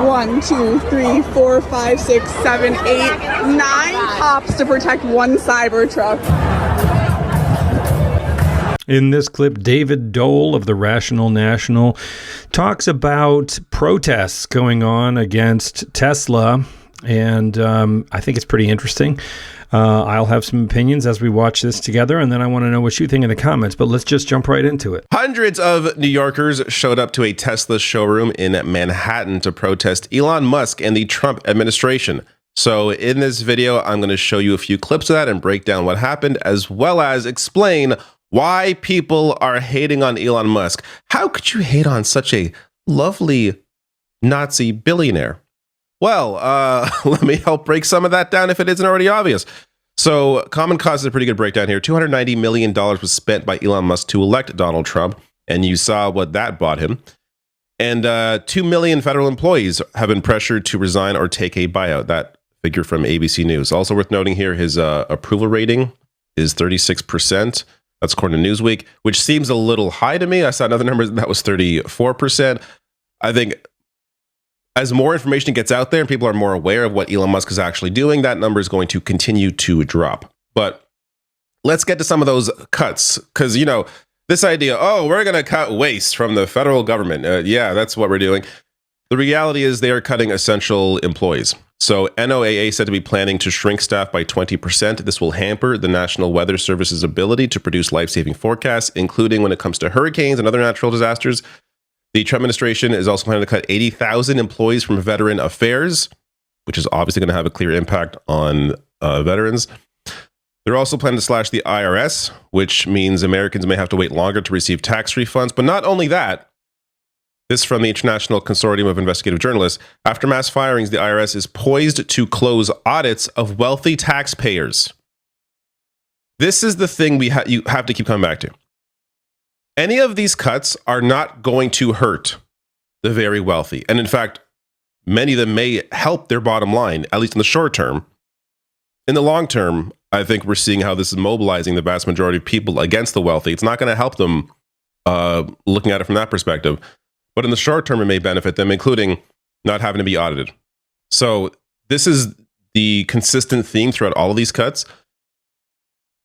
1, 2, 3, 4, 5, 6, 7, 8, 9 cops to protect one Cybertruck. In this clip, David Doel of the Rational National talks about protests going on against Tesla, and I think it's pretty interesting. I'll have some opinions as we watch this together, and then I want to know what you think in the comments, but let's just jump right into it. Hundreds of New Yorkers showed up to a Tesla showroom in Manhattan to protest Elon Musk and the Trump administration. So in this video, I'm going to show you a few clips of that and break down what happened, as well as explain why people are hating on Elon Musk. How could you hate on such a lovely Nazi billionaire? Well, let me help break some of that down if it isn't already obvious. So Common Cause is a pretty good breakdown here. $290 million was spent by Elon Musk to elect Donald Trump, and you saw what that bought him. And 2 million federal employees have been pressured to resign or take a buyout. That figure from ABC News. Also worth noting here, his approval rating is 36%. That's according to Newsweek, which seems a little high to me. I saw another number that was 34%. I think as more information gets out there and people are more aware of what Elon Musk is actually doing, that number is going to continue to drop. But let's get to some of those cuts, because, you know, this idea, oh, we're going to cut waste from the federal government. Yeah, that's what we're doing. The reality is they are cutting essential employees. So NOAA said to be planning to shrink staff by 20%. This will hamper the National Weather Service's ability to produce life-saving forecasts, including when it comes to hurricanes and other natural disasters. The Trump administration is also planning to cut 80,000 employees from Veteran Affairs, which is obviously going to have a clear impact on veterans. They're also planning to slash the IRS, which means Americans may have to wait longer to receive tax refunds. But not only that, this from the International Consortium of Investigative Journalists. After mass firings, the IRS is poised to close audits of wealthy taxpayers. This is the thing you have to keep coming back to. Any of these cuts are not going to hurt the very wealthy. And in fact, many of them may help their bottom line, at least in the short term. In the long term, I think we're seeing how this is mobilizing the vast majority of people against the wealthy. It's not going to help them looking at it from that perspective. But in the short term, it may benefit them, including not having to be audited. So this is the consistent theme throughout all of these cuts.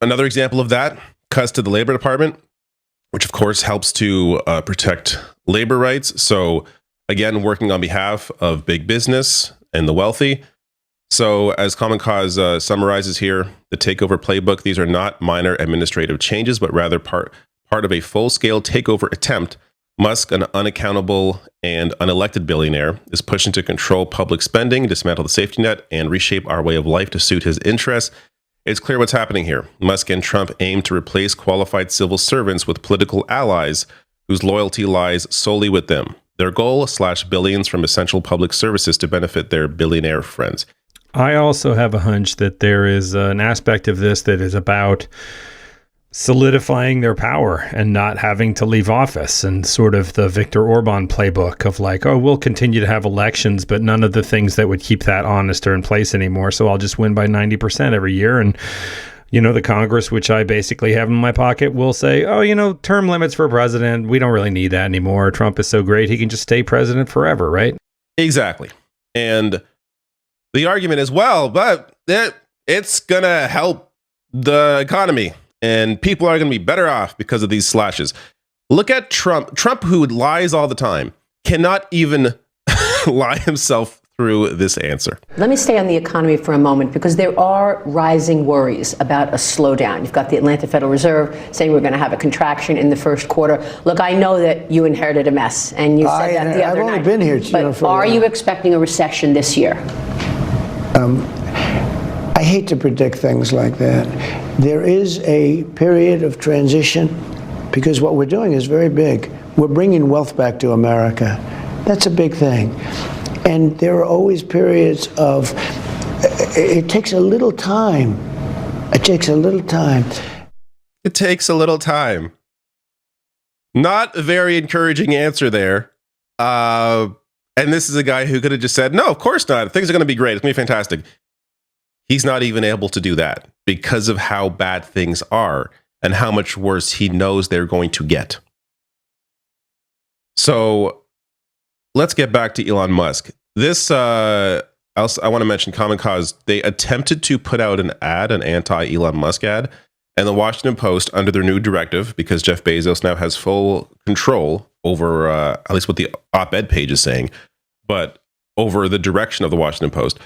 Another example of that, cuts to the Labor Department, which of course helps to protect labor rights. So again, working on behalf of big business and the wealthy. So as Common Cause summarizes here, the takeover playbook, these are not minor administrative changes, but rather part of a full-scale takeover attempt. Musk, an unaccountable and unelected billionaire, is pushing to control public spending, dismantle the safety net, and reshape our way of life to suit his interests. It's clear what's happening here. Musk and Trump aim to replace qualified civil servants with political allies whose loyalty lies solely with them. Their goal, slash billions from essential public services to benefit their billionaire friends. I also have a hunch that there is an aspect of this that is about solidifying their power and not having to leave office, and sort of the Viktor Orban playbook of like, oh, we'll continue to have elections, but none of the things that would keep that honest are in place anymore. So I'll just win by 90% every year. And, you know, the Congress, which I basically have in my pocket, will say, oh, you know, term limits for president, we don't really need that anymore. Trump is so great, he can just stay president forever, right? Exactly. And the argument is, well, but it's going to help the economy. And people are going to be better off because of these slashes. Look at Trump. Trump, who lies all the time, cannot even lie himself through this answer. Let me stay on the economy for a moment, because there are rising worries about a slowdown. You've got the Atlanta Federal Reserve saying we're going to have a contraction in the first quarter. Look, I know that you inherited a mess, and you said that the other night. I've only been here, but are you expecting a recession this year? I hate to predict things like that. There is a period of transition, because what we're doing is very big. We're bringing wealth back to America. That's a big thing. And there are always periods of, it takes a little time. It takes a little time. It takes a little time. Not a very encouraging answer there. And this is a guy who could have just said, no, of course not. Things are going to be great. It's going to be fantastic. He's not even able to do that because of how bad things are and how much worse he knows they're going to get. So let's get back to Elon Musk. This, also, I want to mention Common Cause. They attempted to put out an anti-Elon Musk ad, and the Washington Post, under their new directive, because Jeff Bezos now has full control over, at least what the op-ed page is saying, but over the direction of the Washington Post,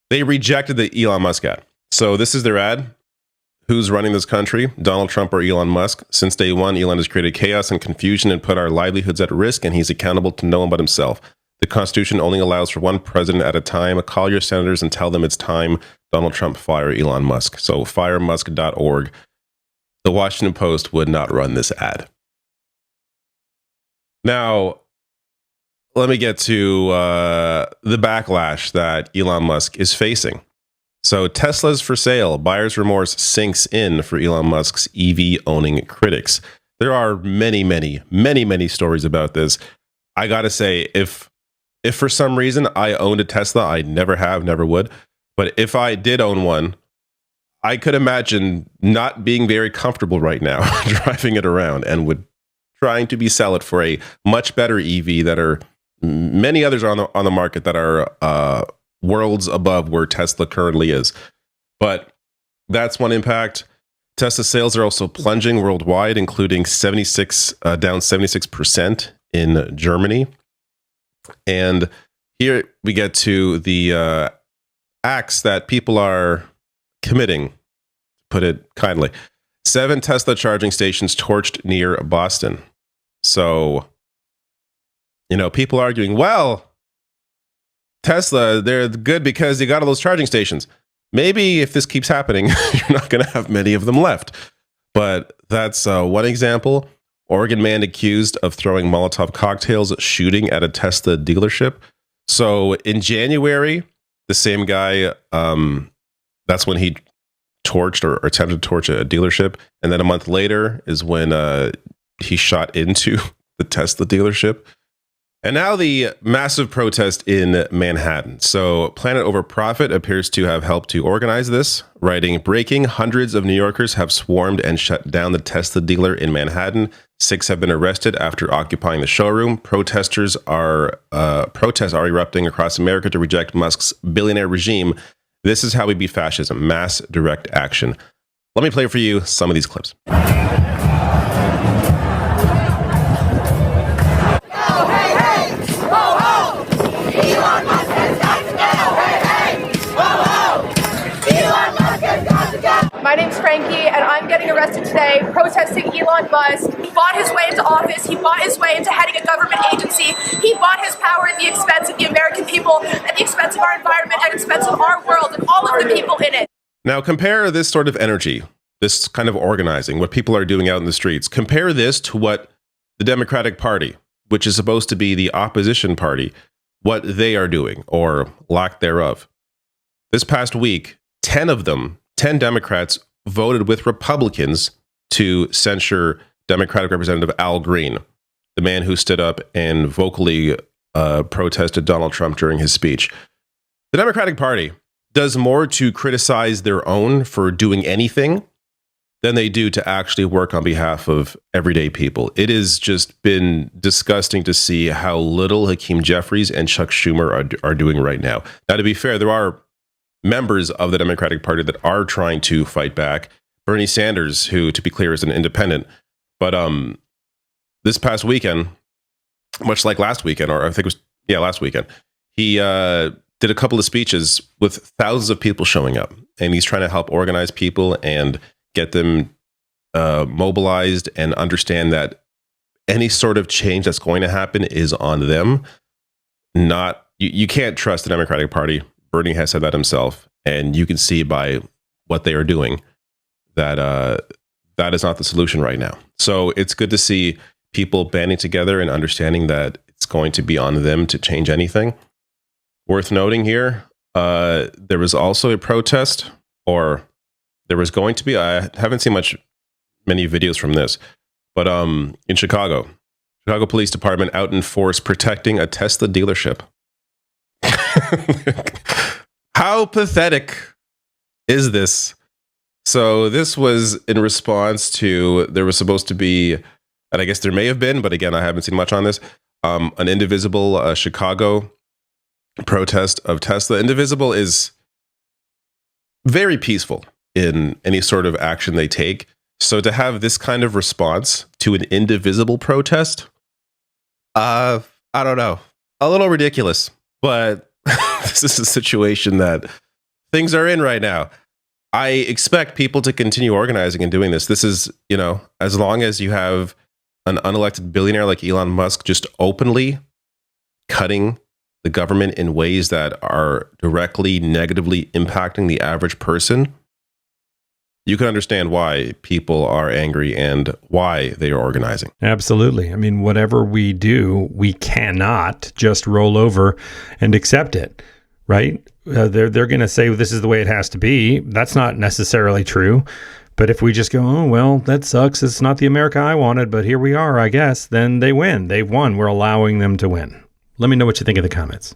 they rejected the Elon Musk ad. So this is their ad. Who's running this country? Donald Trump or Elon Musk? Since day one, Elon has created chaos and confusion and put our livelihoods at risk, and he's accountable to no one but himself. The Constitution only allows for one president at a time. Call your senators and tell them it's time. Donald Trump, fire Elon Musk. So firemusk.org. The Washington Post would not run this ad. Now, let me get to the backlash that Elon Musk is facing. So Tesla's for sale. Buyer's remorse sinks in for Elon Musk's EV-owning critics. There are many stories about this. I got to say, if for some reason I owned a Tesla, I never have, never would. But if I did own one, I could imagine not being very comfortable right now driving it around, and would trying to sell it for a much better EV that are many others are on the market that are worlds above where Tesla currently is. But that's one impact. Tesla sales are also plunging worldwide, including down 76% in Germany. And here we get to the acts that people are committing, to put it kindly. 7 Tesla charging stations torched near Boston. So, people arguing, well, Tesla, they're good because they got all those charging stations. Maybe if this keeps happening, you're not going to have many of them left. But that's one example. Oregon man accused of throwing Molotov cocktails shooting at a Tesla dealership. So in January, the same guy, that's when he torched or attempted to torch a dealership. And then a month later is when he shot into the Tesla dealership. And now the massive protest in Manhattan. So Planet Over Profit appears to have helped to organize this, writing, breaking, hundreds of New Yorkers have swarmed and shut down the Tesla dealer in Manhattan. 6 have been arrested after occupying the showroom. Protests are erupting across America to reject Musk's billionaire regime. This is how we beat fascism, mass direct action. Let me play for you some of these clips. My name's Frankie, and I'm getting arrested today protesting Elon Musk. He bought his way into office. He bought his way into heading a government agency. He bought his power at the expense of the American people, at the expense of our environment, at the expense of our world and all of the people in it. Now compare this sort of energy, this kind of organizing, what people are doing out in the streets. Compare this to what the Democratic Party, which is supposed to be the opposition party, what they are doing, or lack thereof. This past week, 10 Democrats voted with Republicans to censure Democratic Representative Al Green, the man who stood up and vocally protested Donald Trump during his speech. The Democratic Party does more to criticize their own for doing anything than they do to actually work on behalf of everyday people. It has just been disgusting to see how little Hakeem Jeffries and Chuck Schumer are doing right now. Now, to be fair, there are members of the Democratic Party that are trying to fight back. Bernie Sanders, who, to be clear, is an independent. But this past weekend, much like last weekend, or I think it was, last weekend, he did a couple of speeches with thousands of people showing up. And he's trying to help organize people and get them mobilized and understand that any sort of change that's going to happen is on them. You can't trust the Democratic Party. Bernie has said that himself, and you can see by what they are doing that that is not the solution right now. So it's good to see people banding together and understanding that it's going to be on them to change anything. Worth noting here, there was also a protest, or there was going to be. I haven't seen many videos from this, but in Chicago Police Department out in force protecting a Tesla dealership. How pathetic is this? So this was in response to, there was supposed to be, and I guess there may have been, but again, I haven't seen much on this, an indivisible Chicago protest of Tesla. Indivisible is very peaceful in any sort of action they take. So to have this kind of response to an indivisible protest, I don't know, a little ridiculous, but this is a situation that things are in right now. I expect people to continue organizing and doing this. This is, as long as you have an unelected billionaire like Elon Musk just openly cutting the government in ways that are directly negatively impacting the average person, you can understand why people are angry and why they are organizing. Absolutely. I mean, whatever we do, we cannot just roll over and accept it, right? They're going to say this is the way it has to be. That's not necessarily true. But if we just go, oh, well, that sucks. It's not the America I wanted, but here we are, I guess, then they win. They've won. We're allowing them to win. Let me know what you think in the comments.